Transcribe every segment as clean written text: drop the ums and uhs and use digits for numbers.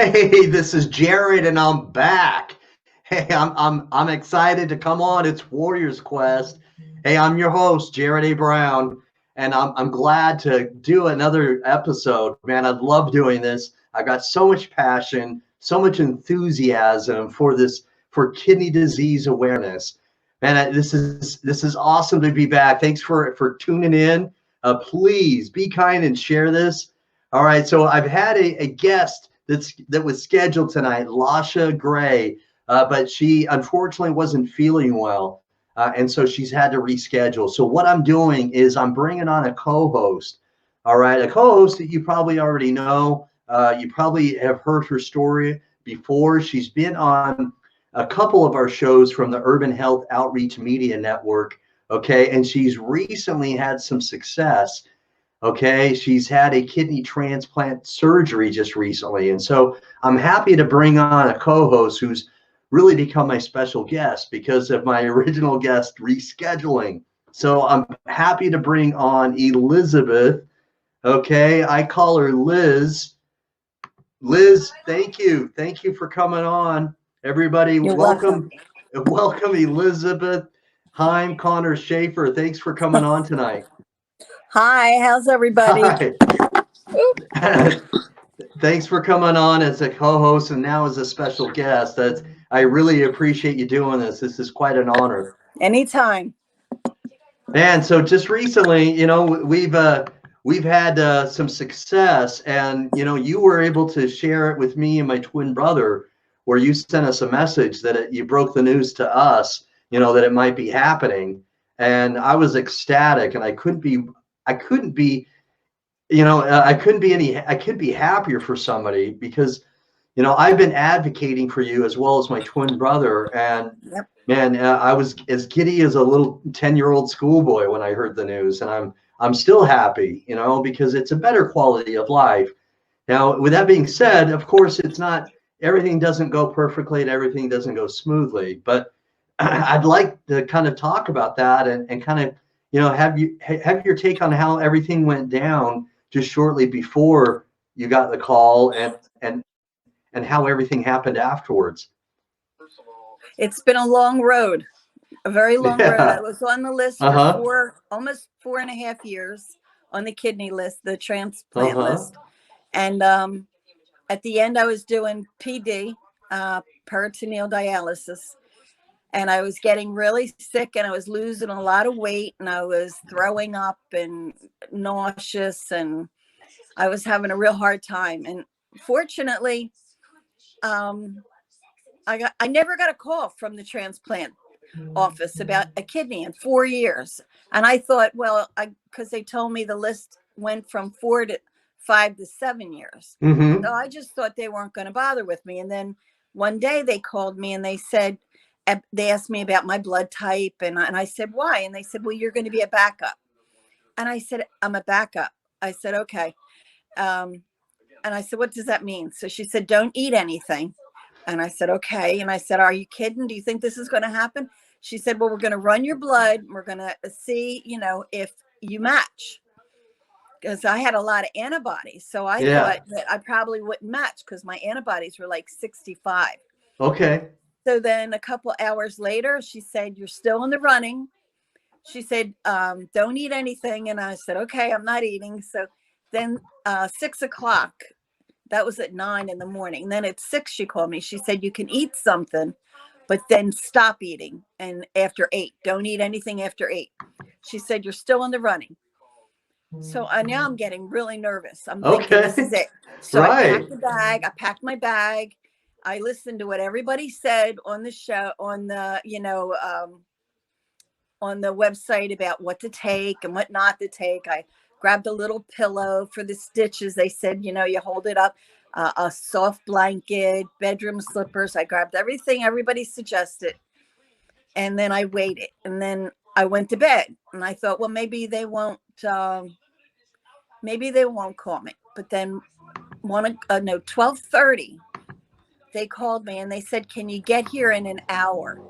Hey, this is Jared, and I'm back. Hey, I'm excited to come on. It's Warriors Quest. Hey, I'm your host, Jared A. Brown, and I'm glad to do another episode. Man, I love doing this. I've got so much passion, so much enthusiasm for this, for kidney disease awareness. Man, this is awesome to be back. Thanks for tuning in. Please be kind and share this. All right, so I've had a guest that was scheduled tonight, Lasha Gray, but she unfortunately wasn't feeling well, and so she's had to reschedule. So what I'm doing is I'm bringing on a co-host. All right, a co-host that you probably already know. You probably have heard her story before. She's been on a couple of our shows from the Urban Health Outreach Media Network. Okay, and she's recently had some success. Okay, she's had a kidney transplant surgery just recently. And so I'm happy to bring on a co-host who's really become my special guest because of my original guest rescheduling. So I'm happy to bring on Elizabeth. Okay, I call her Liz. Liz, thank you. Thank you for coming on. Everybody, You're welcome. Welcome Elizabeth Heim, Connor Schaefer. Thanks for coming on tonight. Hi, how's everybody? Hi. Thanks for coming on as a co-host and now as a special guest. I really appreciate you doing this. This is quite an honor. Anytime. Man, so just recently, we've had some success, and you were able to share it with me and my twin brother, where you sent us a message that you broke the news to us, that it might be happening, and I was ecstatic, and I couldn't be I couldn't be happier for somebody because, I've been advocating for you as well as my twin brother. And Yep. man, I was as giddy as a little 10-year-old schoolboy when I heard the news. And I'm still happy, because it's a better quality of life. Now, with that being said, of course, everything doesn't go perfectly and everything doesn't go smoothly. But I'd like to kind of talk about that and kind of, have your take on how everything went down just shortly before you got the call and how everything happened afterwards. It's been a long road, a very long road. I was on the list for almost 4.5 years on the kidney list, the transplant list. And at the end, I was doing PD, peritoneal dialysis. And I was getting really sick and I was losing a lot of weight and I was throwing up and nauseous and I was having a real hard time. And fortunately, I never got a call from the transplant office about a kidney in 4 years. And I thought, well, because they told me the list went from 4 to 5 to 7 years. Mm-hmm. So I just thought they weren't going to bother with me. And then one day they called me and they asked me about my blood type. And I said, why? And they said, well, you're going to be a backup. And I said, I'm a backup. I said, okay. And I said, what does that mean? So she said, don't eat anything. And I said, okay. And I said, are you kidding? Do you think this is going to happen? She said, well, we're going to run your blood. We're going to see, if you match. Because I had a lot of antibodies. So I thought that I probably wouldn't match because my antibodies were like 65. Okay. So then a couple hours later, she said, you're still in the running. She said, don't eat anything. And I said, okay, I'm not eating. So then 6 o'clock, that was at 9 in the morning. Then at 6, she called me. She said, you can eat something, but then stop eating. And after 8, don't eat anything after 8. She said, you're still in the running. So now I'm getting really nervous. I'm thinking this is it. So I packed the bag. I packed my bag. I listened to what everybody said on the show, on the, on the website about what to take and what not to take. I grabbed a little pillow for the stitches. They said, you hold it up, a soft blanket, bedroom slippers. I grabbed everything everybody suggested. And then I waited. And then I went to bed. And I thought, well, maybe they won't call me. But then 12:30. They called me and they said, can you get here in an hour?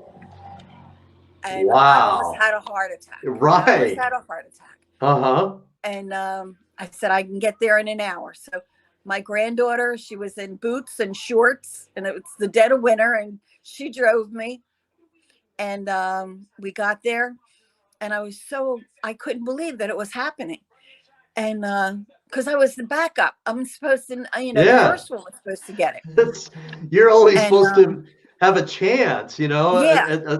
And wow. I almost had a heart attack. Right. I almost had a heart attack. Uh-huh. And I said, I can get there in an hour. So My granddaughter, she was in boots and shorts, and it was the dead of winter, and she drove me. And we got there, and I couldn't believe that it was happening. And because I was the backup, I'm supposed to, the Yeah. first one was supposed to get it. You're only And supposed to have a chance, yeah,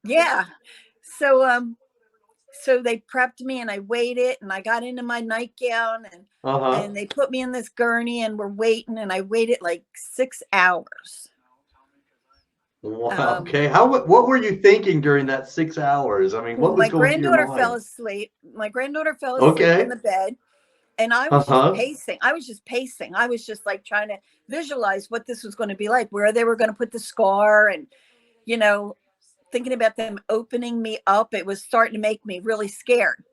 yeah. So they prepped me, and I waited, and I got into my nightgown, Uh-huh. and they put me in this gurney, and we're waiting, and I waited like 6 hours. Wow. Okay. What were you thinking during that 6 hours? I mean, Well, what was my going through your granddaughter fell mind? asleep. My granddaughter fell asleep in Okay. the bed, and I was just Uh-huh. pacing. I was just pacing. I was just like trying to visualize what this was going to be like, where they were going to put the scar, and you know, thinking about them opening me up. It was starting to make me really scared.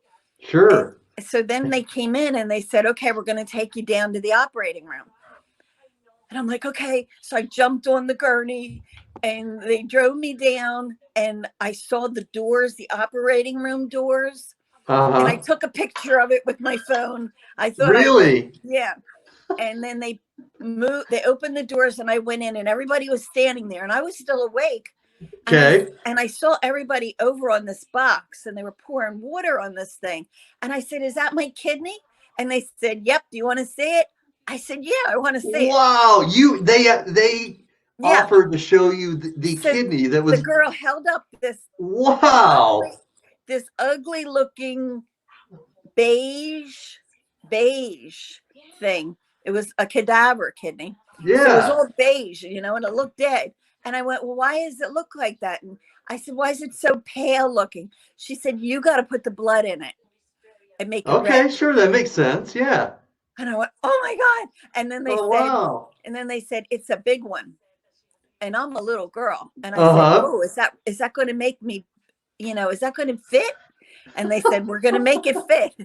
And Sure. so then they came in and they said, okay, we're going to take you down to the operating room. And I'm like, okay. So I jumped on the gurney, and they drove me down, and I saw the doors, the operating room doors. And I Uh-huh. took a picture of it with my phone. I thought I would. Really? Yeah. And then they opened the doors, and I went in, and everybody was standing there, and I was still awake. And Okay. I saw everybody over on this box, and they were pouring water on this thing. And I said, is that my kidney? And they said, yep. Do you want to see it? I said, yeah, I want to see it. Wow. They Yeah. offered to show you the So kidney that the was girl held up wow. this ugly looking beige thing. It was a cadaver kidney. So it was Yeah. all beige, and it looked dead. And I went, well, why does it look like that? And I said, why is it so pale looking? She said, you got to put the blood in it and make it red. Okay, sure, that makes sense. Yeah. And I went, oh my God. Oh, wow. And then they said, it's a big one. And I'm a little girl. And I said, Uh-huh. oh, is that going to make me, is that going to fit? And they said, we're going to make it fit.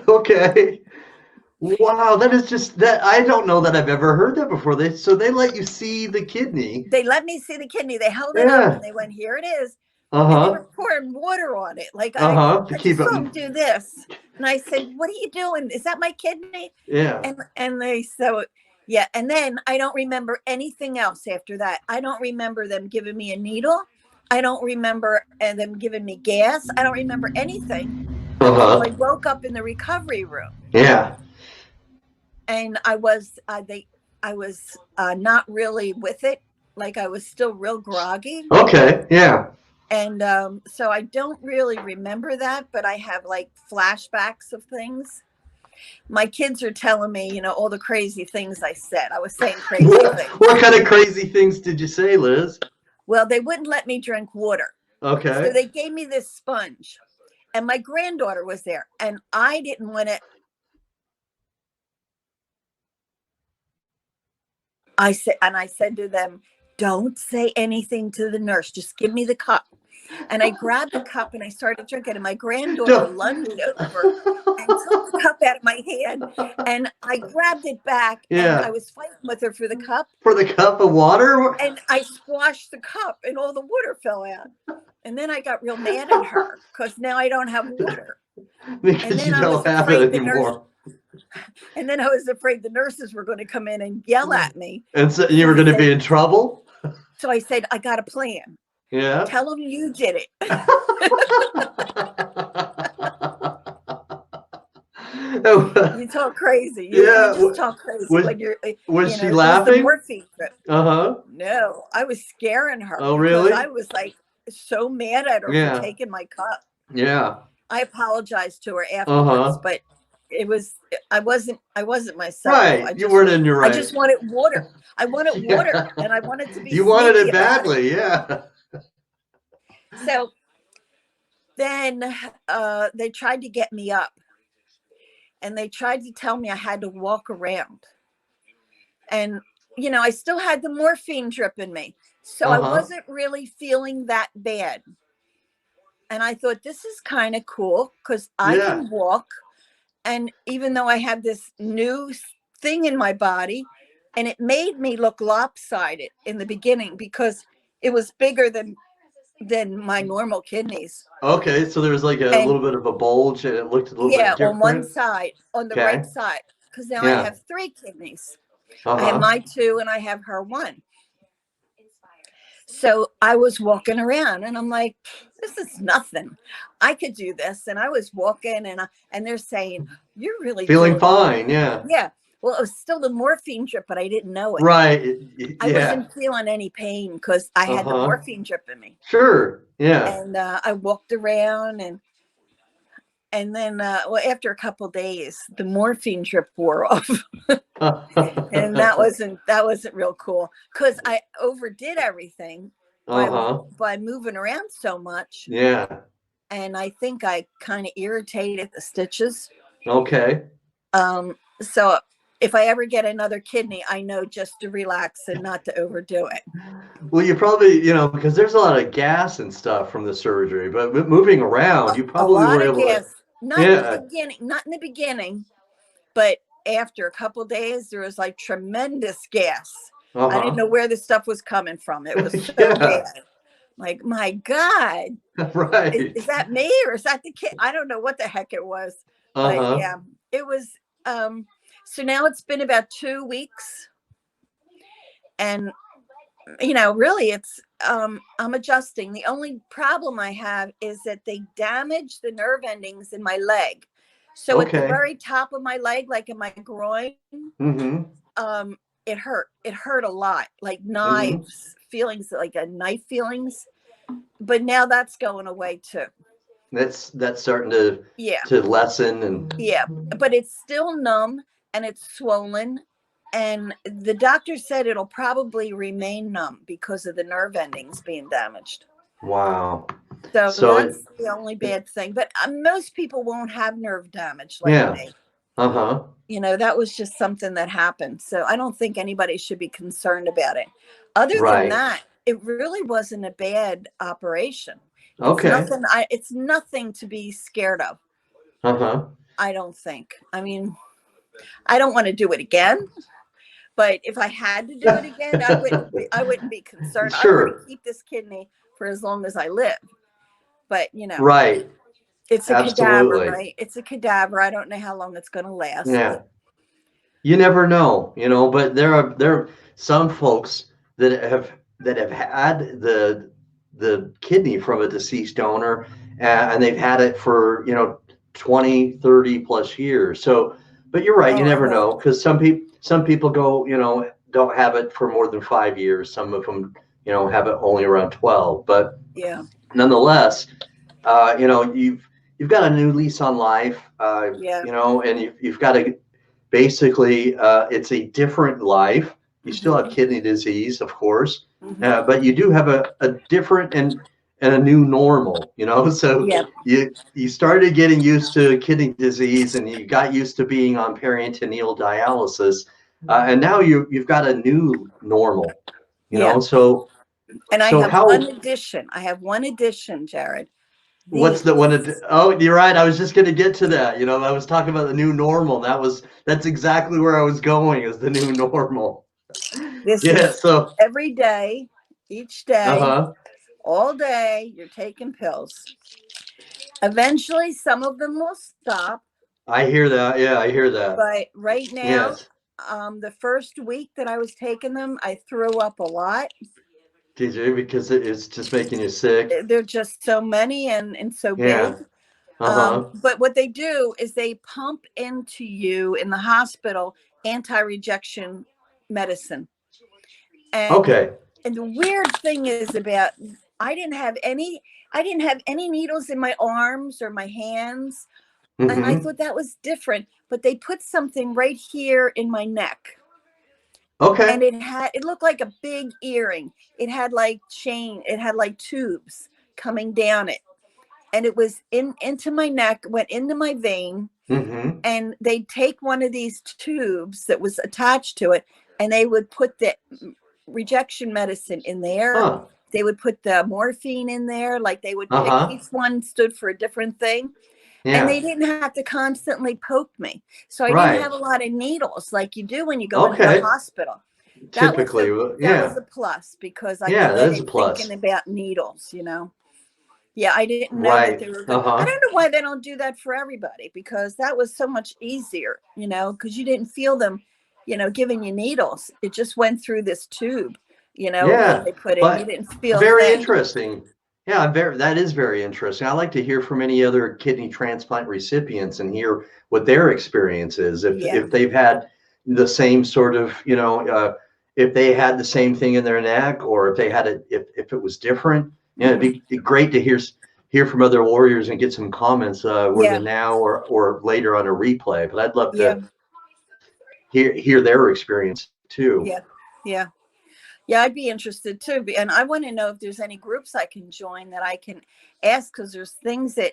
Okay. Wow, that is just that I don't know that I've ever heard that before. They let you see the kidney. They let me see the kidney. They held it up, Yeah. and they went, here it is. And they Uh-huh. were pouring water on it. Like Uh-huh. To I keep just it. saw them do this. And I said, what are you doing? Is that my kidney? Yeah. And they, so yeah. And then I don't remember anything else after that. I don't remember them giving me a needle. I don't remember them giving me gas. I don't remember anything until I Uh-huh. woke up in the recovery room. Yeah. And I was not really with it. Like I was still real groggy. Okay. Yeah. And so I don't really remember that, but I have like flashbacks of things. My kids are telling me, all the crazy things I said. I was saying crazy things. What kind of crazy things did you say, Liz? Well, they wouldn't let me drink water. Okay. So they gave me this sponge, and my granddaughter was there, and I didn't want to. I said to them, don't say anything to the nurse. Just give me the cup. And I grabbed the cup and I started drinking. And my granddaughter lunged over and took the cup out of my hand. And I grabbed it back. Yeah. And I was fighting with her for the cup. For the cup of water? And I squashed the cup and all the water fell out. And then I got real mad at her because now I don't have water. Because you don't have it anymore. And then I was afraid the nurses were going to come in and yell at me. And so you were going to be in trouble? So I said, I got a plan. Yeah. Tell them you did it. You talk crazy. You just talk crazy when you're. Was she laughing? Uh-huh. No, I was scaring her. Oh, really? I was like so mad at her for taking my cup. Yeah. I apologized to her afterwards, but I wasn't myself. Right. You weren't in your right. I just wanted water. I wanted water, and I wanted to be. You wanted it badly, yeah. So then they tried to get me up, and they tried to tell me I had to walk around. And, I still had the morphine drip in me. So I wasn't really feeling that bad. And I thought, this is kind of cool because I can walk. And even though I have this new thing in my body, and it made me look lopsided in the beginning because it was bigger than my normal kidneys. Okay, so there was like a little bit of a bulge and it looked a little bit different. On one side, on the right side. because now I Yeah. have 3 kidneys. Uh-huh. I have my 2 and I have her 1. So I was walking around and I'm like, this is nothing. I could do this. And I was walking and they're saying, you're really Feeling doing fine. Yeah. Yeah. Well, it was still the morphine drip, but I didn't know it. Right. I Yeah. wasn't feeling any pain because I had the morphine drip in me. Sure. Yeah. And I walked around and then well, after a couple of days, the morphine drip wore off. And that wasn't real cool because I overdid everything by moving around so much. Yeah. And I think I kind of irritated the stitches. Okay. So if I ever get another kidney, I know just to relax and not to overdo it. Well, you probably, because there's a lot of gas and stuff from the surgery, but moving around, you probably were able to. Not in the beginning, but after a couple of days, there was like tremendous gas. I didn't know where this stuff was coming from. It was so bad. Like, my God. Right. Is that me or is that the kid? I don't know what the heck it was. But yeah, it was. So now it's been about 2 weeks. And, really it's, I'm adjusting. The only problem I have is that they damaged the nerve endings in my leg. So at the very top of my leg, like in my groin, it hurt. It hurt a lot, like knives, feelings like a knife feelings. But now that's going away too. That's starting to lessen and but it's still numb and it's swollen. And the doctor said it'll probably remain numb because of the nerve endings being damaged. Wow. So that's the only bad thing. But most people won't have nerve damage like me. That was just something that happened. So I don't think anybody should be concerned about it. Other than that, it really wasn't a bad operation. It's nothing to be scared of. I don't think. I mean, I don't want to do it again. But if I had to do it again, I wouldn't be concerned. Sure. I want to keep this kidney for as long as I live. But right. It's a cadaver, right? It's a cadaver. I don't know how long it's going to last. Yeah. You never know, but there are some folks that have had the kidney from a deceased donor and they've had it for 20, 30 plus years. So, but you're right, you never know, because some people go, don't have it for more than 5 years. Some of them, have it only around 12. But nonetheless, you've got a new lease on life. And you've got to basically, it's a different life. You still have kidney disease, of course, but you do have a different and a new normal. So you started getting used to kidney disease, and you got used to being on peritoneal dialysis. And now you've got a new normal, so. And I have one addition. I have one addition, Jared. What's the one? Oh, you're right. I was just going to get to that. I was talking about the new normal. That's exactly where I was going, is the new normal. This is so every day, each day, all day, you're taking pills. Eventually, some of them will stop. I hear that. Yeah, I hear that. But right now, the first week that I was taking them, I threw up a lot. Did you? Because it's just making you sick. They're just so many and so big. But what they do is they pump into you in the hospital anti-rejection medicine. And, and the weird thing is I didn't have any needles in my arms or my hands. And I thought that was different, but they put something right here in my neck. And it looked like a big earring. It had like tubes coming down it. And it was into my neck, went into my vein. And they'd take one of these tubes that was attached to it, and they would put the rejection medicine in there. They would put the morphine in there. Like they would pick, each one stood for a different thing. And they didn't have to constantly poke me. So I didn't have a lot of needles like you do when you go into the hospital. Typically, that was a plus, because I was thinking about needles, Yeah, I didn't know that Right. they were good. I Uh-huh. don't know why they don't do that for everybody, because that was so much easier, because you didn't feel them, giving you needles. It just went through this tube, that Yeah, they put in. You but didn't feel a very thing. interesting. Yeah, that is very interesting. I like to hear from any other kidney transplant recipients and hear what their experience is. Yeah. If they've had the same sort of, if they had the same thing in their neck, or if they had it, if it was different. It'd be great to hear from other warriors and get some comments, whether Yeah. now or later on a replay. But I'd love Yeah. to hear their experience too. Yeah. Yeah. Yeah, I'd be interested too. And I want to know if there's any groups I can join that I can ask, because there's things that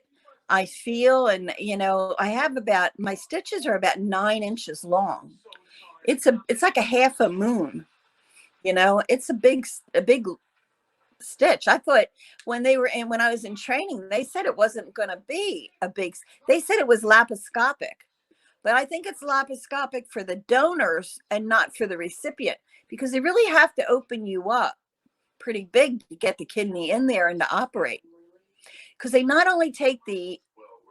I feel. And, I have my stitches are about 9 inches long. It's like a half a moon, it's a big stitch. I thought when I was in training, they said it wasn't going to be they said it was laparoscopic. But I think it's laparoscopic for the donors and not for the recipient, because they really have to open you up pretty big to get the kidney in there and to operate. Because they not only take the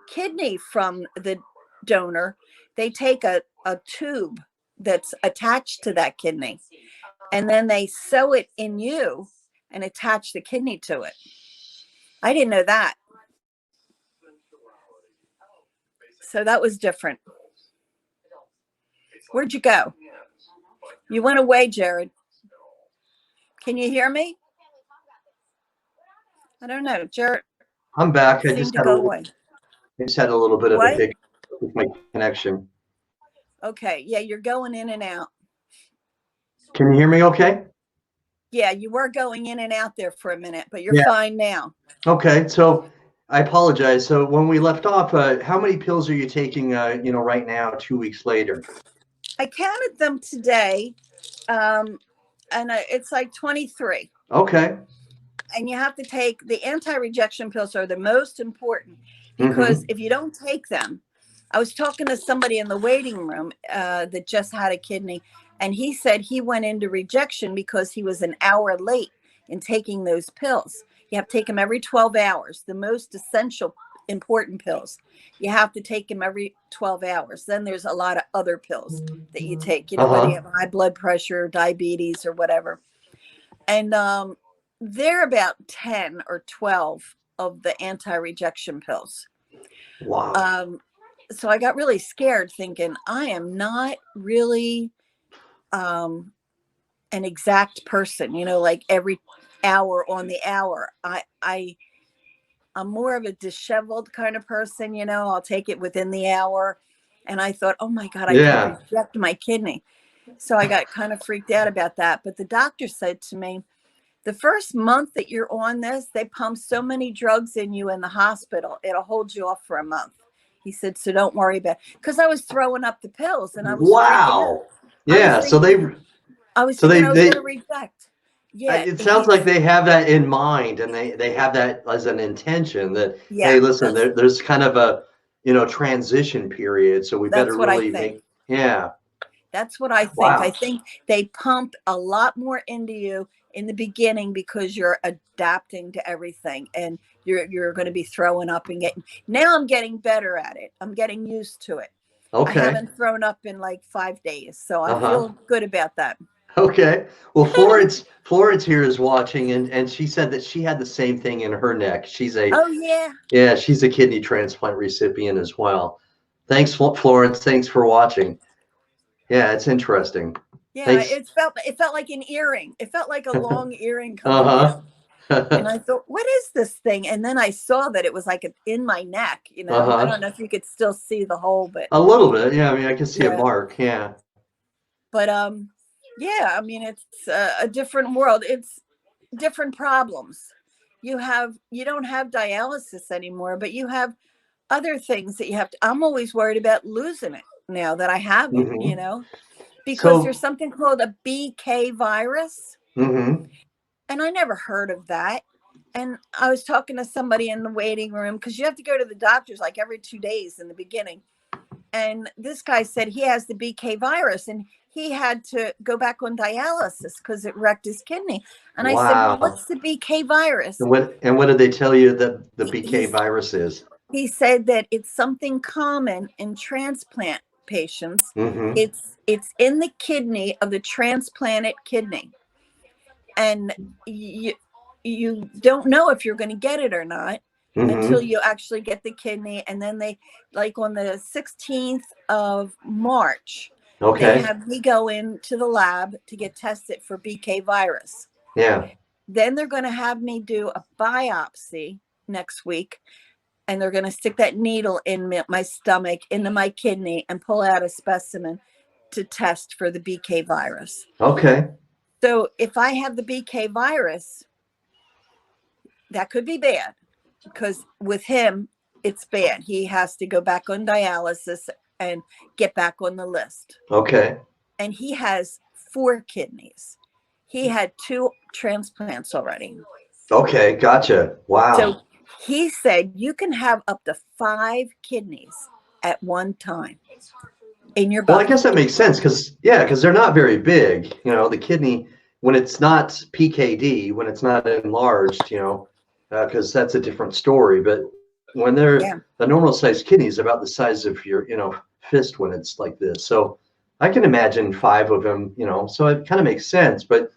kidney from the donor, they take a tube that's attached to that kidney, and then they sew it in you and attach the kidney to it. I didn't know that. So that was different. Where'd you go? You went away, Jared. Can you hear me? I don't know. Jared I'm back. seemed to go away. I just had a little bit of a What? hiccup with my connection. Okay. Yeah, you're going in and out. Can you hear me okay? Yeah, you were going in and out there for a minute, but you're Yeah. fine now. Okay. So I apologize. So when we left off, how many pills are you taking, right now, 2 weeks later? I counted them today, and it's like 23. Okay. And you have to take the anti-rejection pills are the most important, because Mm-hmm. if you don't take them, I was talking to somebody in the waiting room that just had a kidney, and he said he went into rejection because he was an hour late in taking those pills. You have to take them every 12 hours, the most essential, important pills. You have to take them every 12 hours. Then there's a lot of other pills that you take, whether you have high blood pressure, diabetes, or whatever. And they're about 10 or 12 of the anti-rejection pills. Wow. So I got really scared, thinking I am not really an exact person, like every hour on the hour. I'm more of a disheveled kind of person, I'll take it within the hour. And I thought, oh my God, I could Yeah. reject my kidney. So I got kind of freaked out about that. But the doctor said to me, the first month that you're on this, they pump so many drugs in you in the hospital, it'll hold you off for a month. He said, so don't worry about it. Because I was throwing up the pills and I was freaking out. Wow. Yeah. I was So thinking I was they going to reject. Yeah. it sounds like they have that in mind, and they have that as an intention that, Yeah. hey, listen, there's kind of a, transition period. So we better That's what I really think. yeah. That's what I think. Wow. I think they pump a lot more into you in the beginning because you're adapting to everything, and you're going to be throwing up and getting. Now I'm getting better at it. I'm getting used to it. I Okay. haven't thrown up in like 5 days, so I Uh-huh. feel good about that. Okay. Well, Florence here is watching, and she said that she had the same thing in her neck. Oh yeah. Yeah, she's a kidney transplant recipient as well. Thanks, Florence. Thanks for watching. Yeah, it's interesting. Yeah, Thanks. it felt like an earring. It felt like a long earring coming Uh-huh. down. And I thought, what is this thing? And then I saw that it was like in my neck, I Uh-huh. don't know if you could still see the hole, but A little bit. Yeah, I mean, I can see a yeah. mark. Yeah. But yeah, I mean, it's a different world. It's different problems. You don't have dialysis anymore, but you have other things that you have to. I'm always worried about losing it now that I have it, Mm-hmm. because So, there's something called a BK virus, mm-hmm. and I never heard of that. And I was talking to somebody in the waiting room, because you have to go to the doctors like every 2 days in the beginning. And this guy said he has the BK virus and he had to go back on dialysis because it wrecked his kidney. And I said, well, Wow. what's the BK virus? And what did they tell you that the BK He, virus is? he said that it's something common in transplant patients. Mm-hmm. It's in the kidney of the transplanted kidney. And you don't know if you're going to get it or not until Mm-hmm. you actually get the kidney. And then they, like on the 16th of March, they Okay. have me go into the lab to get tested for BK virus. Yeah. Then they're going to have me do a biopsy next week. And they're going to stick that needle in my stomach, into my kidney, and pull out a specimen to test for the BK virus. Okay. So if I have the BK virus, that could be bad, because with him, it's bad. He has to go back on dialysis and get back on the list. Okay. And he has 4 kidneys. He had 2 transplants already. Okay. Gotcha. Wow. So he said you can have up to 5 kidneys at one time in your body. Well, I guess that makes sense because they're not very big. You know, the kidney, when it's not PKD, when it's not enlarged, because that's a different story. But when they're the normal sized kidney is about the size of your, fist when it's like this. So I can imagine 5 of them. So it kind of makes sense. But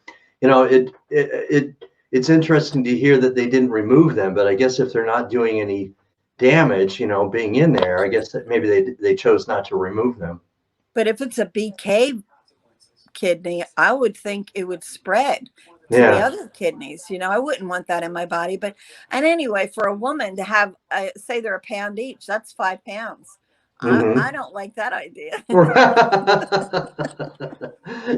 it's interesting to hear that they didn't remove them. But I guess if they're not doing any damage, being in there, I guess that maybe they chose not to remove them. But if it's a BK kidney, I would think it would spread to the other kidneys. I wouldn't want that in my body. And anyway, for a woman to have, say they're a pound each, that's 5 pounds. Mm-hmm. I don't like that idea.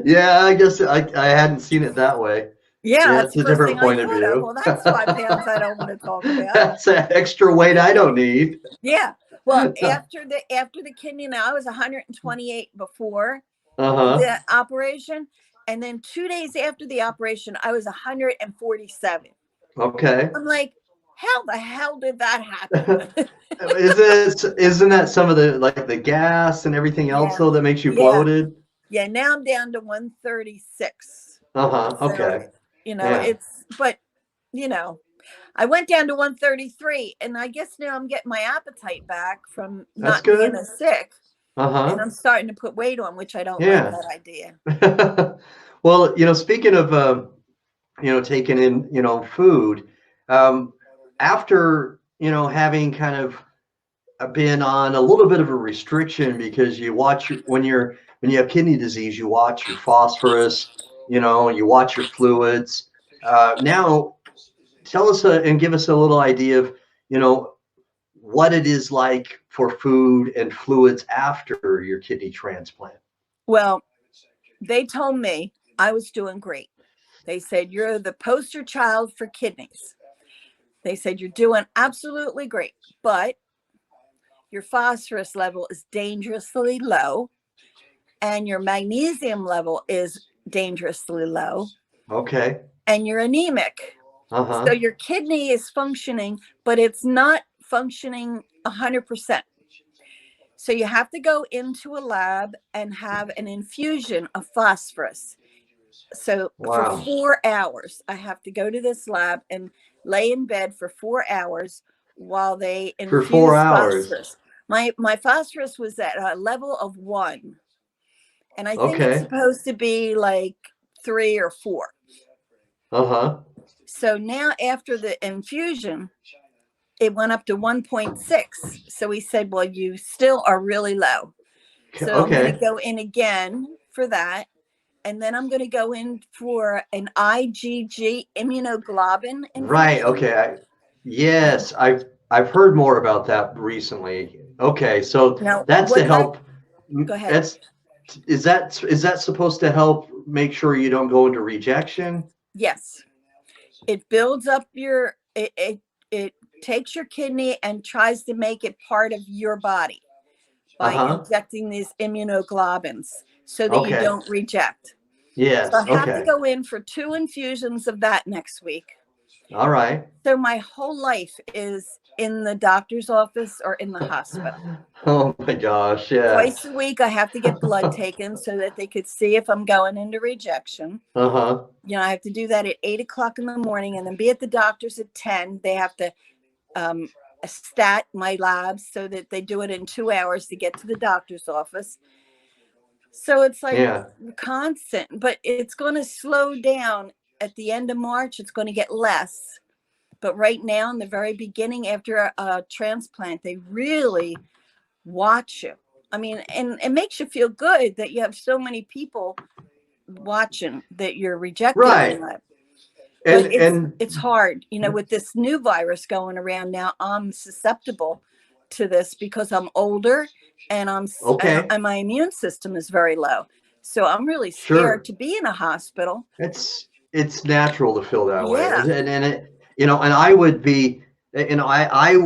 Yeah, I guess I hadn't seen it that way. Yeah, that's it's a different point of view. Well, that's 5 pounds I don't want to talk about. That's an extra weight I don't need. Yeah. Well, after the kidney, now I was 128 before the operation, and then 2 days after the operation, I was 147. Okay. I'm like, how the hell did that happen? Isn't that some of the gas and everything else though that makes you bloated? Yeah. Now I'm down to 136. Okay. I went down to 133, and I guess now I'm getting my appetite back from That's not being good. as sick. And I'm starting to put weight on, which I don't like that idea. Well, speaking of, taking in, food, after, having kind of been on a little bit of a restriction because you watch when you have kidney disease, you watch your phosphorus, you watch your fluids. Now, tell us and give us a little idea of, what it is like for food and fluids after your kidney transplant. Well, they told me I was doing great. They said, you're the poster child for kidneys. They said, you're doing absolutely great, but your phosphorus level is dangerously low and your magnesium level is dangerously low. Okay. And you're anemic. So your kidney is functioning, but it's not functioning 100%. So you have to go into a lab and have an infusion of phosphorus. So for 4 hours, I have to go to this lab and lay in bed for 4 hours while they infuse for 4 hours. Phosphorus. My phosphorus was at a level of 1. And I think it's supposed to be like 3 or 4. So now after the infusion, it went up to 1.6. So he said, well, you still are really low. So I'm going to go in again for that. And then I'm going to go in for an IgG immunoglobulin infusion. Right. Okay. Yes, I've heard more about that recently. Okay, so now, that's to help. Go ahead. Is that supposed to help make sure you don't go into rejection? Yes. It builds up it takes your kidney and tries to make it part of your body by injecting these immunoglobulins so that you don't reject. Yes. So I have to go in for 2 infusions of that next week. All right. So my whole life is in the doctor's office or in the hospital. Oh my gosh, yeah. Twice a week, I have to get blood taken so that they could see if I'm going into rejection. Uh-huh. I have to do that at 8 o'clock in the morning and then be at the doctor's at 10. They have to stat my labs so that they do it in 2 hours to get to the doctor's office. So it's like constant, but it's going to slow down at the end of March. It's going to get less. But right now, in the very beginning, after a transplant, they really watch you. I mean, and it makes you feel good that you have so many people watching that you're rejected or not. But it's hard, with this new virus going around now. I'm susceptible to this because I'm older and and my immune system is very low. So I'm really scared to be in a hospital. It's natural to feel that way, and it, and I would be, I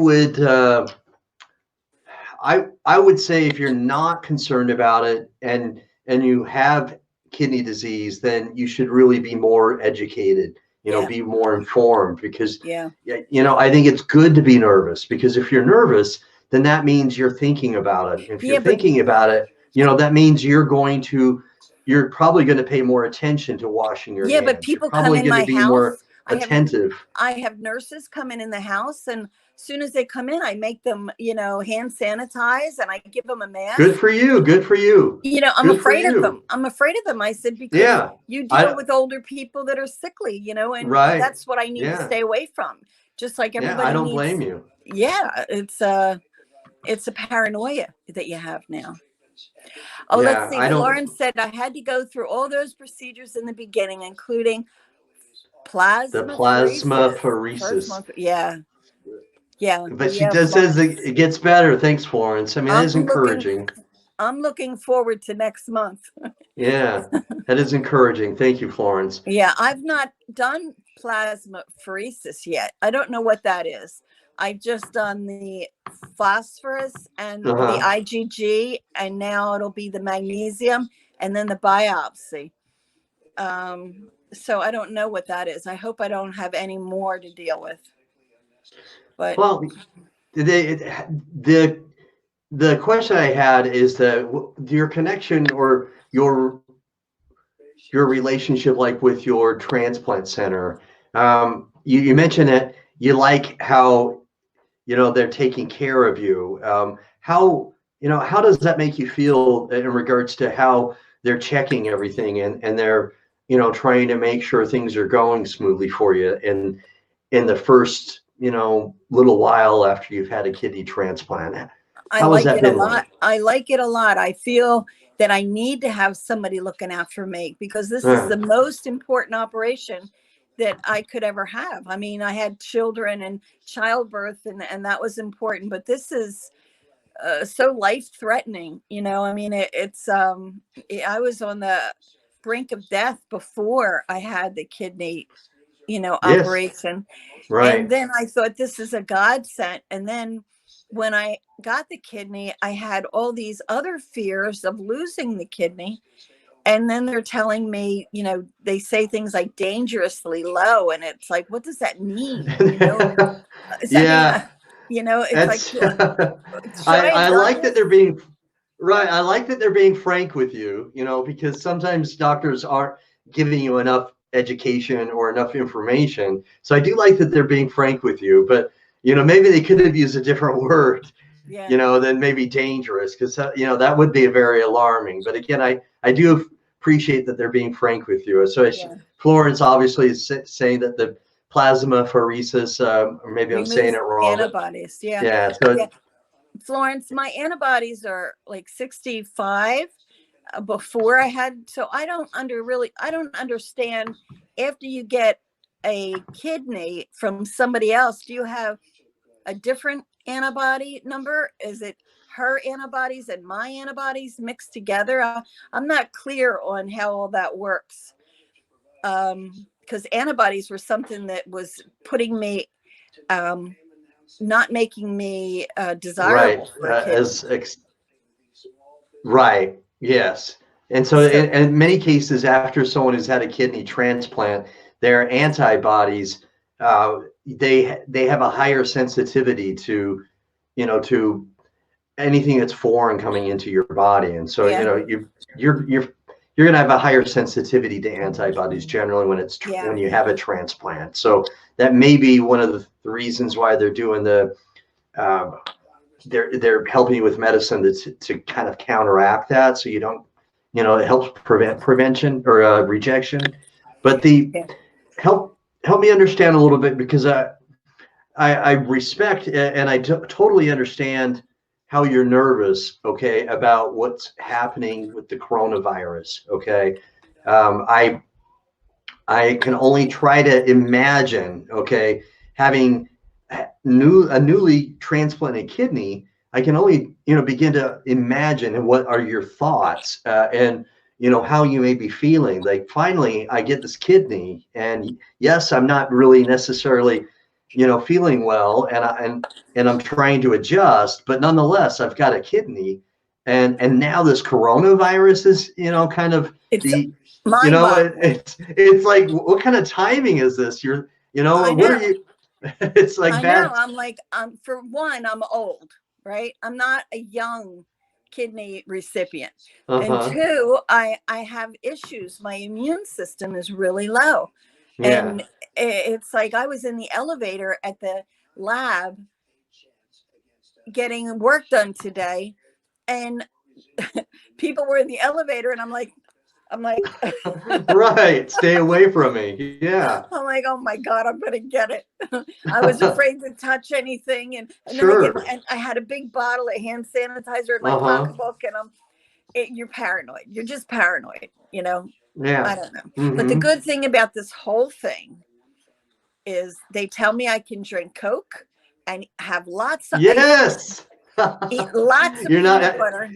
would say if you're not concerned about it and you have kidney disease, then you should really be more educated. Be more informed, because I think it's good to be nervous, because if you're nervous, then that means you're thinking about it. If you're thinking about it, that means you're probably going to pay more attention to washing your hands. But people come in my house. More attentive. I have nurses come in the house, and as soon as they come in, I make them, hand sanitize, and I give them a mask. Good for you. Good for you. I'm afraid of them. I'm afraid of them. I said, because you deal with older people that are sickly, and that's what I need to stay away from. Just like everybody. I don't blame you. Yeah, it's a paranoia that you have now. Oh, let's see. Florence said I had to go through all those procedures in the beginning, including plasmapheresis. Yeah. But she says it gets better. Thanks, Florence. I mean, that is encouraging. I'm looking forward to next month. Yeah, that is encouraging. Thank you, Florence. Yeah, I've not done plasmapheresis yet. I don't know what that is. I've just done the phosphorus and the IgG, and now it'll be the magnesium and then the biopsy. So I don't know what that is. I hope I don't have any more to deal with. But the question I had is that your connection or your relationship, like with your transplant center. You mentioned that you like how they're taking care of you. How does that make you feel in regards to how they're checking everything and they're trying to make sure things are going smoothly for you in the first little while after you've had a kidney transplant? I like it a lot. I like it a lot. I feel that I need to have somebody looking after me, because this is the most important operation that I could ever have. I mean, I had children and childbirth, and that was important, but this is so life-threatening. I mean, I was on the brink of death before I had the kidney, operation. Right. And then I thought, this is a godsend. And then when I got the kidney, I had all these other fears of losing the kidney. And then they're telling me, they say things like dangerously low. And it's like, what does that mean? Yeah. It's like, I like that they're being right. I like that they're being frank with you, because sometimes doctors aren't giving you enough education or enough information. So I do like that they're being frank with you, but maybe they could have used a different word, than maybe dangerous, because that would be very alarming. But again, I do appreciate that they're being frank with you. So Florence obviously is saying that the plasmapheresis, or maybe I'm saying it wrong. Antibodies, So Florence, my antibodies are like 65 before I had. So I don't understand. After you get a kidney from somebody else, do you have a different antibody number? Is it her antibodies and my antibodies mixed together? I'm not clear on how all that works. Because antibodies were something that was putting me, not making me desirable for a kidney. Right. Yes. And so in many cases, after someone has had a kidney transplant, their antibodies they have a higher sensitivity to, to anything that's foreign coming into your body. And so, Yeah. you're going to have a higher sensitivity to antibodies generally Yeah. when you have a transplant. So that may be one of the reasons why they're doing uh, they're helping you with medicine to kind of counteract that, so you don't, it helps prevent prevention or rejection. But the Yeah. help me understand a little bit, because I respect and I totally understand how you're nervous, okay, about what's happening with the coronavirus, okay. I can only try to imagine, okay, having a newly transplanted kidney. I can only, begin to imagine what are your thoughts, and how you may be feeling. Like, finally, I get this kidney, and yes, I'm not really necessarily, feeling well, and I'm trying to adjust, but nonetheless, I've got a kidney, and now this coronavirus is, kind of It's the mind boggling. it's like, what kind of timing is this? I What are know. you? It's like I know. bad. I'm like, for one, I'm old, right? I'm not a young kidney recipient. And Uh-huh. two, I have issues. My immune system is really low. Yeah. And it's like I was in the elevator at the lab getting work done today, and people were in the elevator, and I'm like Right. Stay away from me. Yeah. I'm like, oh my God, I'm gonna get it. I was afraid to touch anything, and then Sure. and I had a big bottle of hand sanitizer in my Uh-huh. pocketbook, and you're paranoid. You're just paranoid, you know. I Yeah. don't know. But the Mm-hmm. good thing about this whole thing is they tell me I can drink Coke and have lots of ice cream, Yes. eat lots of You're peanut not. butter,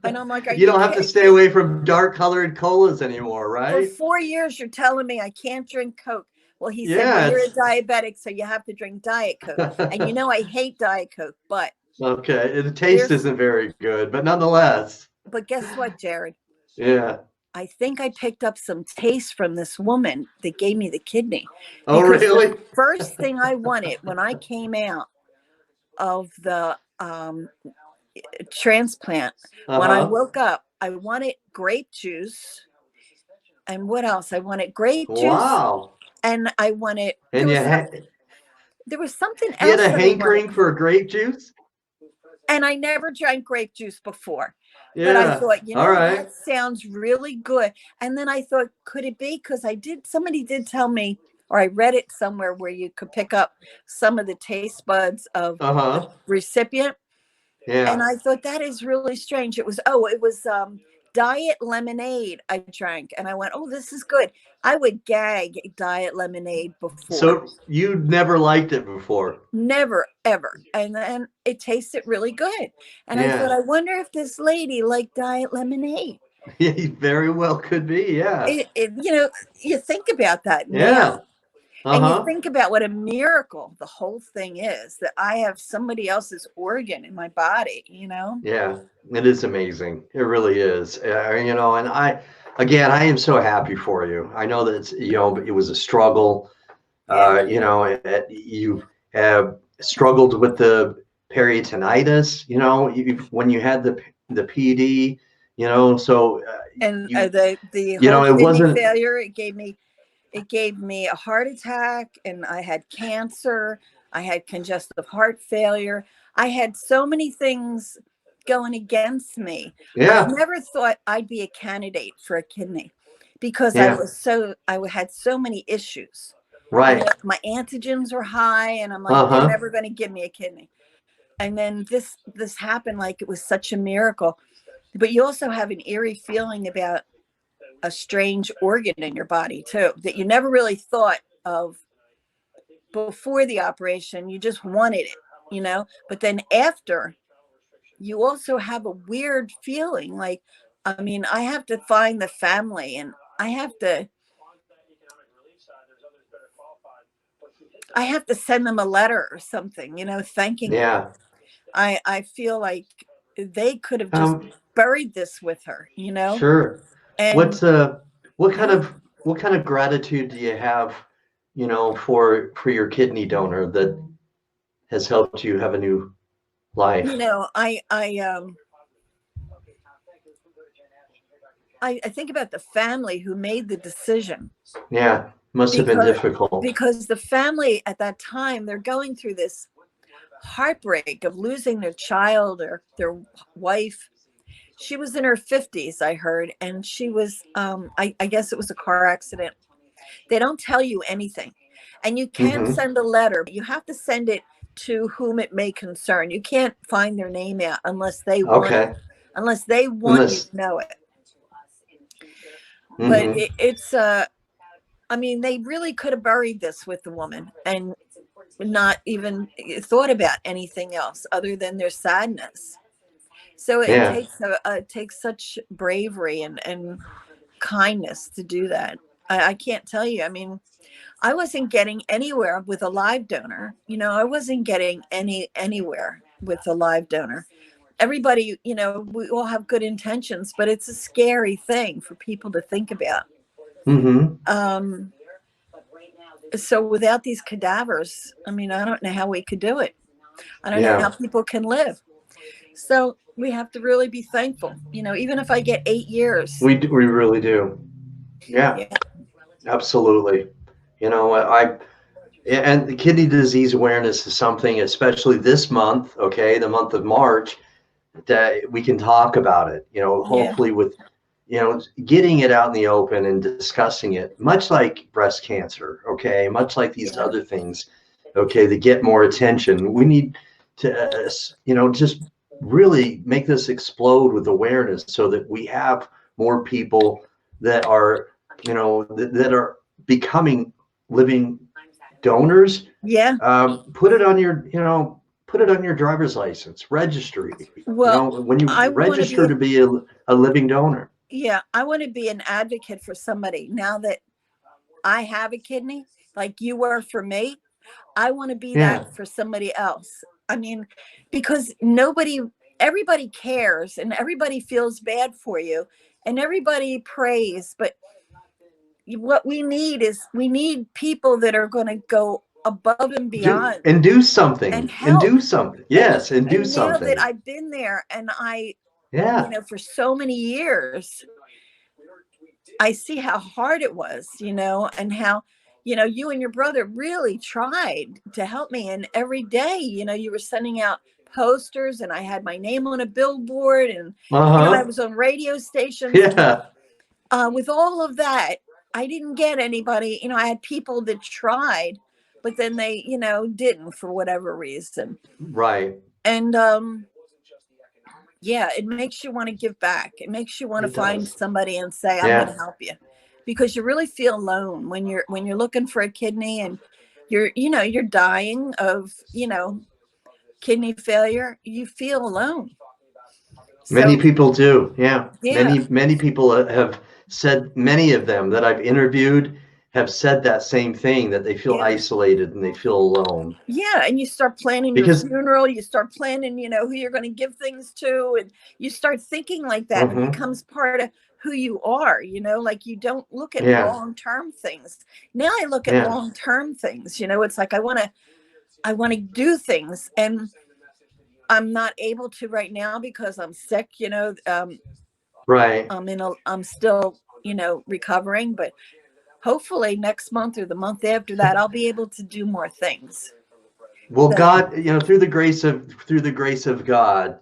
and I'm like, are You you don't have to kidding? stay away from dark colored colas anymore, For right? 4 years, you're telling me I can't drink Coke. Well, he said, well, Yeah. you're a It's diabetic, so you have to drink Diet Coke. And I hate Diet Coke, but okay. The taste there's, isn't very good, but nonetheless. but guess what, Jared? Yeah. I think I picked up some taste from this woman that gave me the kidney, Oh, because the really? first thing I wanted when I came out of the transplant, when I Uh-huh. woke up, I wanted grape juice. And what else? I wanted grape juice, Wow. and I wanted, And there was something you had else a that I wanted. hankering for grape juice? And I never drank grape juice before. But I Yeah. thought, All right. that sounds really good. And then I thought, could it be? Because somebody did tell me, or I read it somewhere, where you could pick up some of the taste buds of the Uh-huh. recipient. And Yeah. I thought, that is really strange. It was diet lemonade I drank. And I went, oh, this is good. I would gag diet lemonade before. So you never liked it before? Never, ever. And then it tasted really good. And I thought, Yeah. I wonder if this lady liked diet lemonade. Yeah, you very well could be. Yeah. You think about that Yeah. now, and you Uh-huh. think about what a miracle the whole thing is, that I have somebody else's organ in my body. Yeah. It is amazing. It really is. And I am so happy for you. I know that it was a struggle. Yeah. You have struggled with the peritonitis, when you had the PD, so And you, the whole it kidney wasn't, failure, it gave me a heart attack, and I had cancer. I had congestive heart failure. I had so many things going against me. I yeah, never thought I'd be a candidate for a kidney, because yeah, I had so many issues. right, My antigens were high, and I'm like, they're uh-huh, never going to give me a kidney. And then this happened, like it was such a miracle. But you also have an eerie feeling about a strange organ in your body too, that you never really thought of before the operation. You just wanted it. But then after, you also have a weird feeling, like, I mean, I have to find the family, and I have to send them a letter or something, thanking them. yeah. I feel like they could have just um buried this with her. sure. And What's what kind yeah. of gratitude do you have, for your kidney donor that has helped you have a new life? I think about the family who made the decision. Yeah, must have been difficult. Because the family at that time, they're going through this heartbreak of losing their child or their wife. She was in her 50s, I heard, and she was, I guess it was a car accident. They don't tell you anything. And you can send a letter, but you have to send it to whom it may concern. You can't find their name out unless they want it, unless they want you to know it. But it's I mean, they really could have buried this with the woman and not even thought about anything else other than their sadness. So it takes such bravery and kindness to do that. I can't tell you. I mean, I wasn't getting anywhere with a live donor. I wasn't getting anywhere with a live donor. Everybody, we all have good intentions, but it's a scary thing for people to think about. So without these cadavers, I mean, I don't know how we could do it. I don't know how people can live. So we have to really be thankful. Even if I get 8 years. We really do. Yeah. Absolutely. And the kidney disease awareness is something, especially this month, the month of March, that we can talk about it, hopefully with, getting it out in the open and discussing it, much like breast cancer, much like these other things, that get more attention. We need to, just really make this explode with awareness so that we have more people that are, that are becoming living donors. Put it on your driver's license registry. When you register to be a living donor. I want to be an advocate for somebody now that I have a kidney, like you were for me. I want to be that for somebody else. I mean, because everybody cares and everybody feels bad for you and everybody prays, but what we need people that are going to go above and beyond and do something and help. And do something. Yes, and do something. Now that I've been there and for so many years, I see how hard it was, and how, you and your brother really tried to help me. And every day, you were sending out posters and I had my name on a billboard and, I was on radio stations. With all of that, I didn't get anybody, I had people that tried, but then they, didn't for whatever reason. Right. And, it makes you want to give back. It makes you want to find somebody and say, I'm going to help you, because you really feel alone when you're looking for a kidney and you're dying of, kidney failure. You feel alone. Many people do. Yeah. Many people have said, many of them that I've interviewed have said that same thing, that they feel isolated and they feel alone. And you start planning your funeral, you start planning, who you're going to give things to, and you start thinking like that. It becomes part of who you are, like you don't look at long-term things. Now I look at long-term things, it's like I want to do things, and I'm not able to right now because I'm sick, right. I'm still, recovering, but hopefully next month or the month after that, I'll be able to do more things. Well, God, through the grace of God,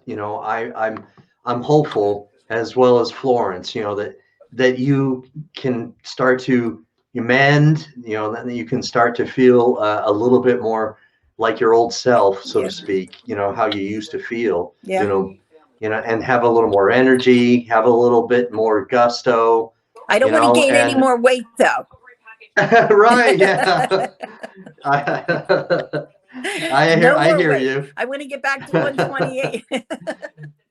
I'm hopeful, as well as Florence, that you can start to mend, that you can start to feel a little bit more like your old self, so to speak, how you used to feel, and have a little more energy, have a little bit more gusto. I don't want to gain any more weight, though. Right. Yeah. I hear you. I want to get back to 128.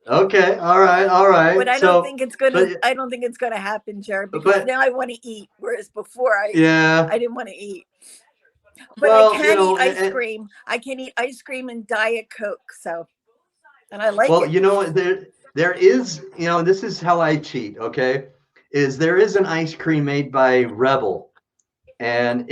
Okay. All right. But I don't think it's gonna happen, Jared, because now I want to eat, whereas before I didn't want to eat. But I can eat ice cream. I can eat ice cream and Diet Coke. And I like it. Well, there is, this is how I cheat. Okay, there is an ice cream made by Rebel, and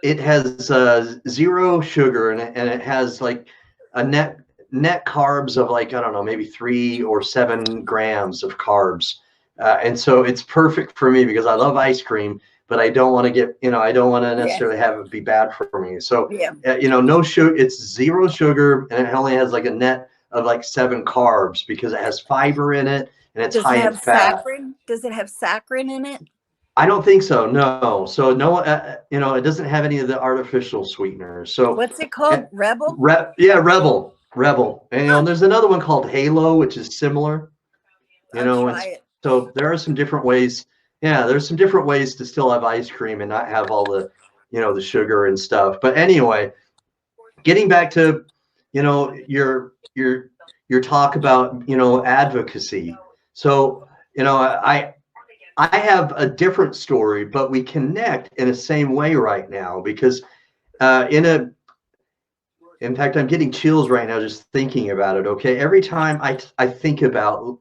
it has zero sugar in it, and it has like a net carbs of like, I don't know, maybe 3 or 7 grams of carbs. And so it's perfect for me because I love ice cream, but I don't want to get, I don't want to Yeah. necessarily have it be bad for me. So, Yeah. no sugar, it's zero sugar, and it only has like a net of like 7 carbs because it has fiber in it and it's Does it high in have fat. saccharin? Does it have saccharin in it? I don't think so. No. So no, it doesn't have any of the artificial sweeteners. So, What's it called? Rebel? yeah, Rebel, and there's another one called Halo, which is similar. I'll And try it. so there are some different ways. Yeah, there's some different ways to still have ice cream and not have all the, the sugar and stuff. But anyway, getting back to, your talk about, advocacy. So, I have a different story, but we connect in the same way right now because in fact, I'm getting chills right now just thinking about it. Okay, every time I think about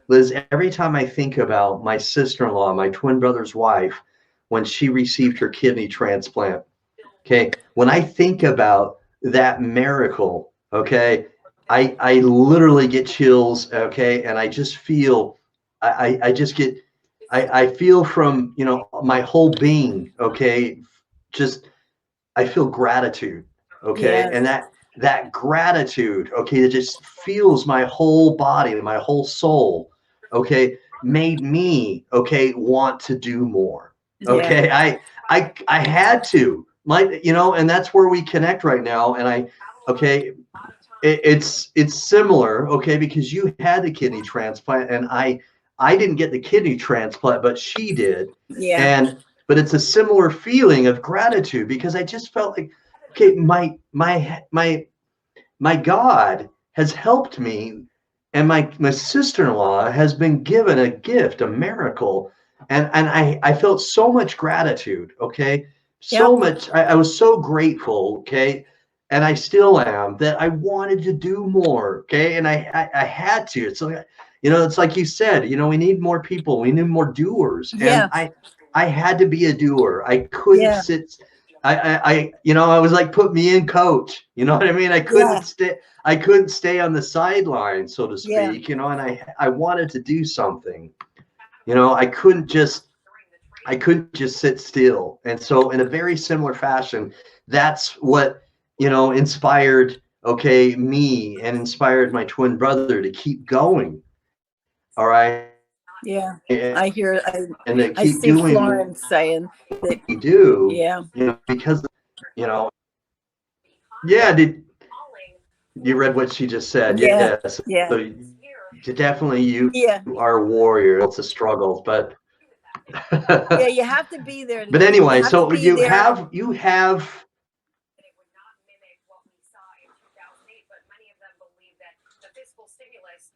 Liz, every time I think about my sister-in-law, my twin brother's wife, when she received her kidney transplant. Okay, when I think about that miracle, okay, I literally get chills. Okay, and I just feel, I just get I feel from, my whole being, okay, just I feel gratitude, okay, Yes. and that gratitude, okay, it just feels my whole body, my whole soul, okay, made me, okay, want to do more, Yeah. okay. I had to, and that's where we connect right now, and okay, it's similar, okay, because you had the kidney transplant and I didn't get the kidney transplant, but she did. Yeah. And but it's a similar feeling of gratitude because I just felt like, okay, my God has helped me, and my sister-in-law has been given a gift, a miracle, and I felt so much gratitude, okay, so Yep. much. I was so grateful, okay, and I still am, that I wanted to do more, okay, and I had to. It's like, it's like you said, we need more people, we need more doers, and Yeah. I had to be a doer. I couldn't Yeah. sit. I was like, put me in, coach. You know what I mean? I couldn't Yeah. stay. I couldn't stay on the sideline, so to Yeah. speak. And I wanted to do something. I couldn't just sit still. And so, in a very similar fashion, that's what inspired, okay, me, and inspired my twin brother to keep going. All right, Yeah. and to I keep hear doing I see what Florence we saying that. do. Yeah. Because you know, yeah. You read what she just said? Yeah. Yes. Yeah. So definitely, you Yeah. are a warrior. It's a struggle, but Yeah. but You have to be there. You anyway, have to so be there. you have.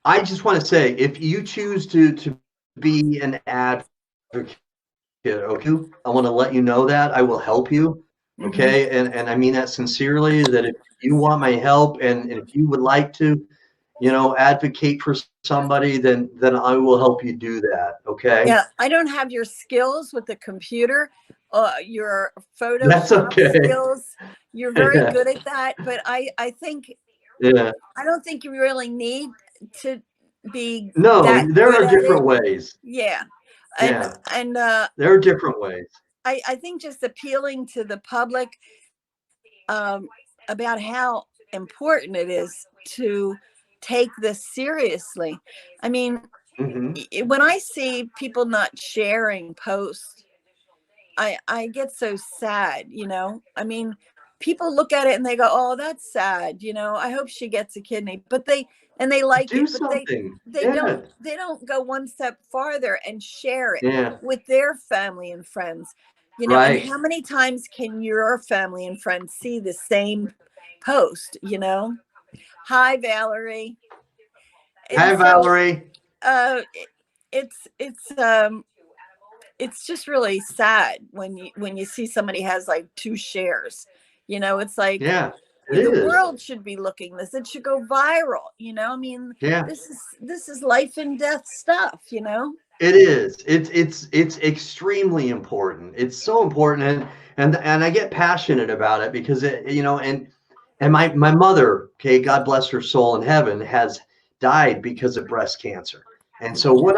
I just want to say, if you choose to be an advocate, okay, I want to let you know that I will help you. Hmm. Okay, and I mean that sincerely. That if you want my help, and if you would like to, advocate for somebody, then I will help you do that. Okay, Yeah. I don't have your skills with the computer, your that's Photoshop okay. skills. You're very Yeah, good at that, but I think yeah. I don't think you really need to be No, that there good are at it. different ways. Yeah. And Yeah, and there are different ways. I think just appealing to the public, about how important it is to take this seriously. I mean, Hmm. when I see people not sharing posts, I get so sad, I mean, people look at it and they go, "Oh, that's sad, I hope she gets a kidney." But they like Do it, but something. they don't Yeah, they don't go one step farther and share it yeah. with their family and friends. And Right. how many times can your family and friends see the same post, Hi, Valerie. And Hi, so Valerie. uh it, it's just really sad when you see somebody has like two shares. It's like Yeah, it the is. world should be looking this. It should go viral. I mean, Yeah. this is life and death stuff. It is. It's extremely important. It's so important, and I get passionate about it because and my mother, okay, God bless her soul in heaven, has died because of breast cancer. And so when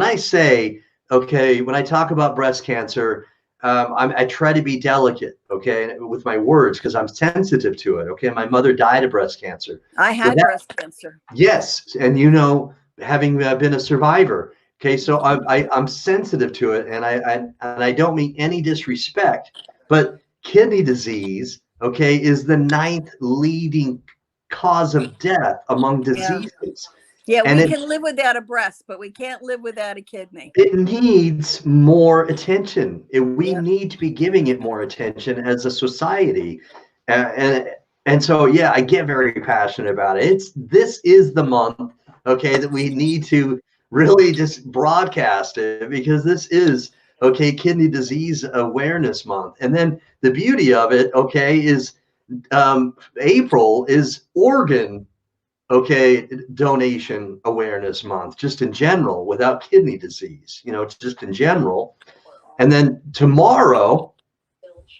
I say, okay, when I talk about breast cancer, I try to be delicate, okay, with my words because I'm sensitive to it. Okay, my mother died of breast cancer. I had breast cancer. Yes, and having been a survivor, okay, so I'm sensitive to it, and I don't mean any disrespect, but kidney disease, okay, is the ninth leading cause of death among Yeah. diseases. Yeah, And we can live without a breast, but we can't live without a kidney. it needs more attention. We Yeah. need to be giving it more attention as a society. And and so yeah, I get very passionate about it. This is the month, okay, that we need to really just broadcast it because this is okay, Kidney Disease Awareness Month. And then the beauty of it, okay, is April is organ, okay, donation awareness month, just in general, without kidney disease, it's just in general. And then tomorrow,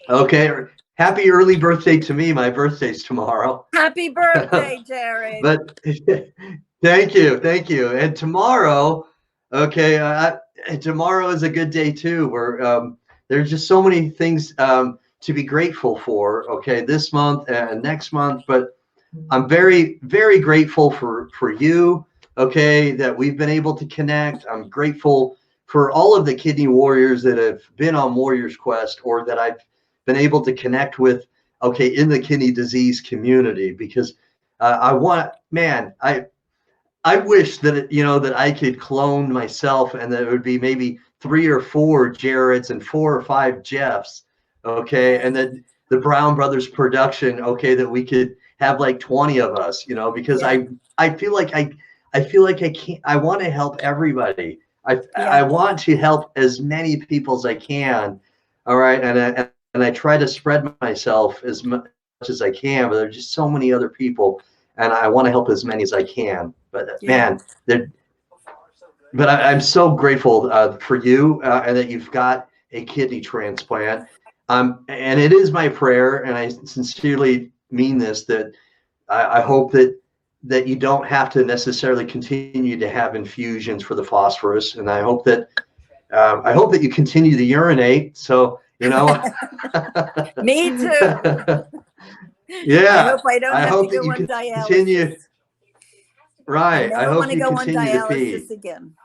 okay, happy early birthday to me. My birthday's tomorrow. Happy birthday, Jared. But thank you. Thank you. And tomorrow, okay, tomorrow is a good day too, where there's just so many things to be grateful for, okay, this month and next month. But I'm very, very grateful for you, okay, that we've been able to connect. I'm grateful for all of the kidney warriors that have been on Warriors Quest or that I've been able to connect with, okay, in the kidney disease community, because I wish that that I could clone myself and that it would be maybe 3 or 4 Jareds and 4 or 5 Jeffs, okay, and then the Brown Brothers production, okay, that we could have like 20 of us, because Yeah. I feel like I feel like I can't. I want to help everybody. I Yeah. want to help as many people as I can. All right, and I try to spread myself as much as I can, but there's just so many other people, and I want to help as many as I can. But Yeah. man, I'm so grateful for you and that you've got a kidney transplant. And it is my prayer, and I sincerely mean this, that I hope that you don't have to necessarily continue to have infusions for the phosphorus, and I hope that you continue to urinate. So Me too. I yeah, hope I don't I have to hope that go you on continue. dialysis. I Right, I never want hope to you go on continue to pee. dialysis again.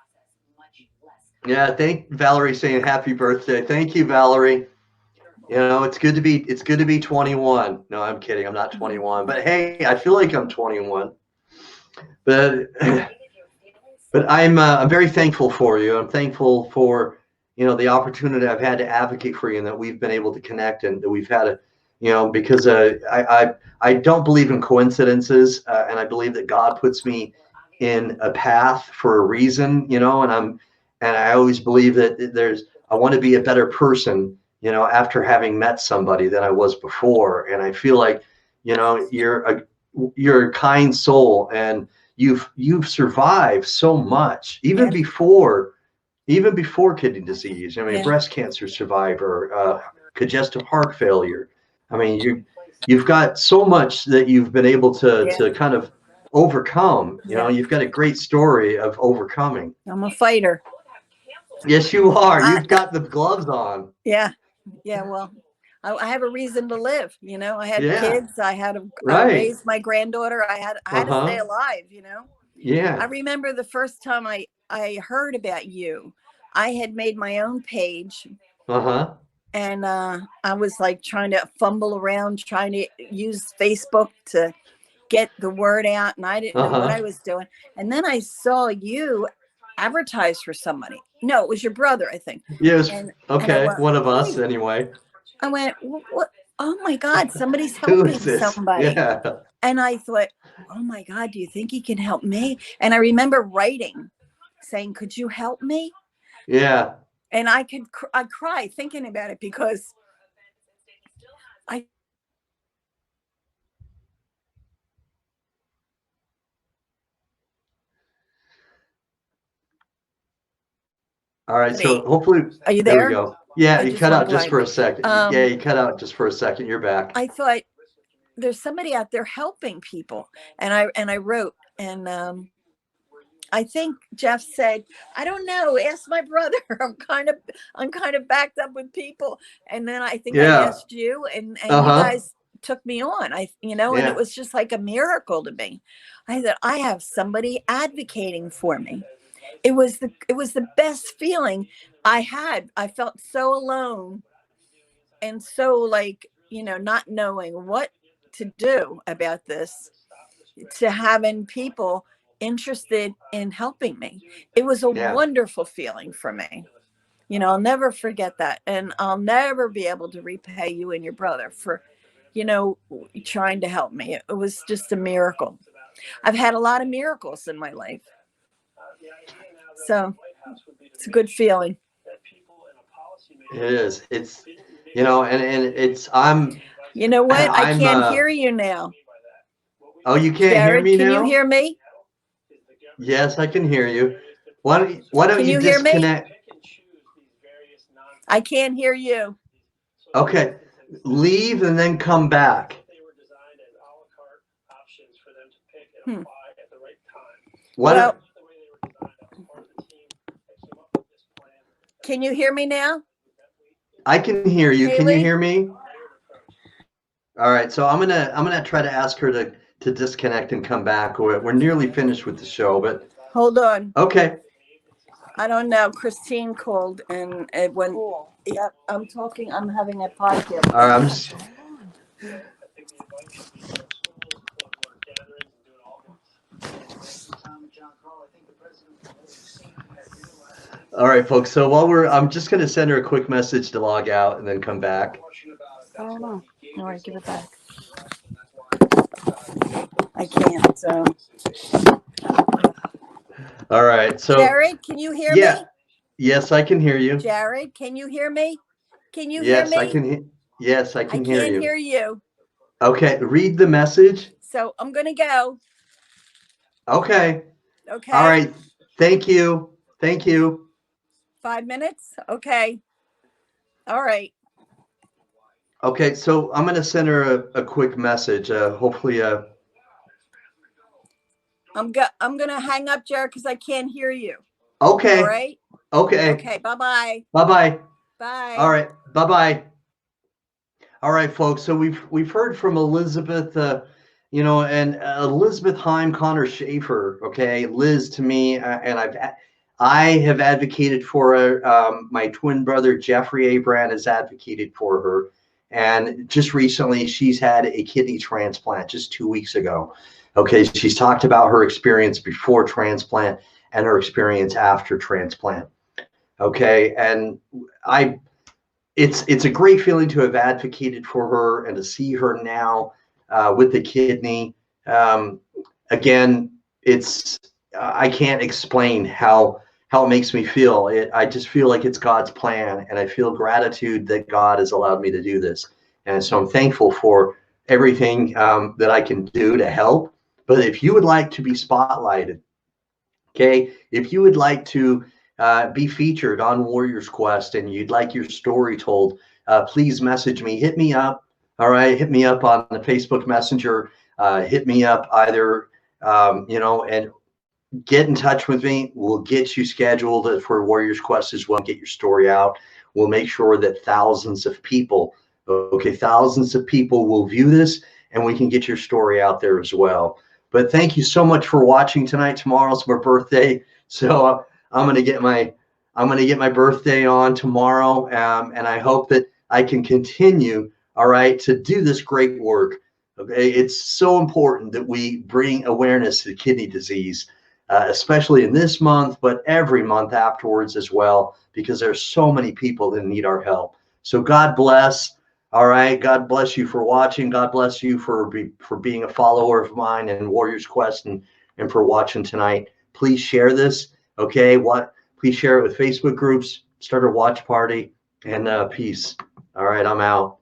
Yeah, thank Valerie saying happy birthday. Thank you, Valerie. It's good to be 21. No, I'm kidding. I'm not 21, but hey, I feel like I'm 21. But I'm very thankful for you. I'm thankful for the opportunity I've had to advocate for you, and that we've been able to connect, and that we've had because I don't believe in coincidences, and I believe that God puts me in a path for a reason, and I always believe that I want to be a better person, after having met somebody than I was before, and I feel like you're a kind soul, and you've survived so much, Yeah. even before kidney disease. I mean, Yeah. breast cancer survivor, congestive heart failure. I mean, you've got so much that you've been able to Yeah. kind of overcome. Yeah. You've got a great story of overcoming. I'm a fighter. Yes, you are. I, You've got the gloves on. yeah. Yeah. Well, I have a reason to live. I had Yeah. kids. I had to Right. raise my granddaughter. I had to stay Uh-huh. alive. I Yeah. remember the first time I heard about you. I had made my own page, Uh-huh. and I was like trying to fumble around, trying to use Facebook to get the word out, and I didn't know what I Uh-huh. was doing. And then I saw you advertise for somebody. No, it was your brother, I think. Yes. And I Okay. went, One of oh us my, anyway. I went, what? Oh my God, somebody's Who is helping this? somebody. Yeah. And I thought, oh my God, do you think he can help me? And I remember writing, saying, could you help me? Yeah. And I cry thinking about it, because I All right. So hopefully, are you there we there? go. Yeah, I you just cut went out just for a blank. second. Yeah, you cut out just for a second. You're back. I thought there's somebody out there helping people, and I wrote, and I think Jeff said, I don't know, ask my brother. I'm kind of backed up with people. And then I think I Yeah. asked you, and you Uh-huh. guys took me on. And it was just like a miracle to me. I thought, I have somebody advocating for me. It was the best feeling I had. I felt so alone and so like, not knowing what to do about this, to having people interested in helping me. It was a wonderful feeling for me. I'll never forget that. And I'll never be able to repay you and your brother for, trying to help me. It was just a miracle. I've had a lot of miracles in my life. So it's a good feeling. It is. It's, and it's, I'm, You know what? I I'm, can't hear you now. Oh, you can't hear Jared, me can now? you hear me? Yes, I can hear you. Why don't Can you you hear me? disconnect? I can't hear you. Okay. Leave and then come back. Well, can you hear me now? I can hear you. Can you Haley? hear me? All right. So I'm gonna try to ask her to disconnect and come back. We're nearly finished with the show, but Hold on. okay. I don't know. Christine called and it went. Yeah, I'm having a podcast. All right. I'm just. All right, folks. So I'm just going to send her a quick message to log out and then come back. Oh, no. All right, give it back. I can't. So. All right. So. Jared, can you hear me? Yes, I can hear you. Jared, can you hear me? Can you Yes, hear I me? can. Yes, I can hear I can't you. hear you. Okay. Read the message. So I'm going to go. Okay. Okay. All right. Thank you. Thank you. 5 minutes. Okay. All right. Okay. So I'm going to send her a quick message. Hopefully. I'm going to hang up, Jared, because I can't hear you. Okay. All right. Okay. Okay. Bye-bye. Bye-bye. Bye. All right. Bye-bye. All right, folks. So we've heard from Elizabeth, and Elizabeth Heim, Connor Schaefer. Okay, Liz to me, and I have advocated for her. My twin brother Jeffrey A. Brand has advocated for her, and just recently she's had a kidney transplant just 2 weeks ago. Okay, she's talked about her experience before transplant and her experience after transplant. Okay, and it's a great feeling to have advocated for her and to see her now with the kidney. Again, it's I can't explain how it makes me feel. I just feel like it's God's plan, and I feel gratitude that God has allowed me to do this. And so I'm thankful for everything that I can do to help. But if you would like to be spotlighted, okay, if you would like to be featured on Warriors Quest and you'd like your story told, please message me. Hit me up. All right. Hit me up on the Facebook Messenger. Hit me up either, and get in touch with me. We'll get you scheduled for Warriors Quest as well. Get your story out. We'll make sure that thousands of people will view this, and we can get your story out there as well. But thank you so much for watching tonight. Tomorrow's my birthday, so I'm gonna get my birthday on tomorrow, and I hope that I can continue, all right, to do this great work. Okay, it's so important that we bring awareness to kidney disease, especially in this month, but every month afterwards as well, because there's so many people that need our help. So God bless. All right. God bless you for watching. God bless you for being a follower of mine and Warriors Quest, and for watching tonight. Please share this. Okay. Please share it with Facebook groups. Start a watch party, and peace. All right. I'm out.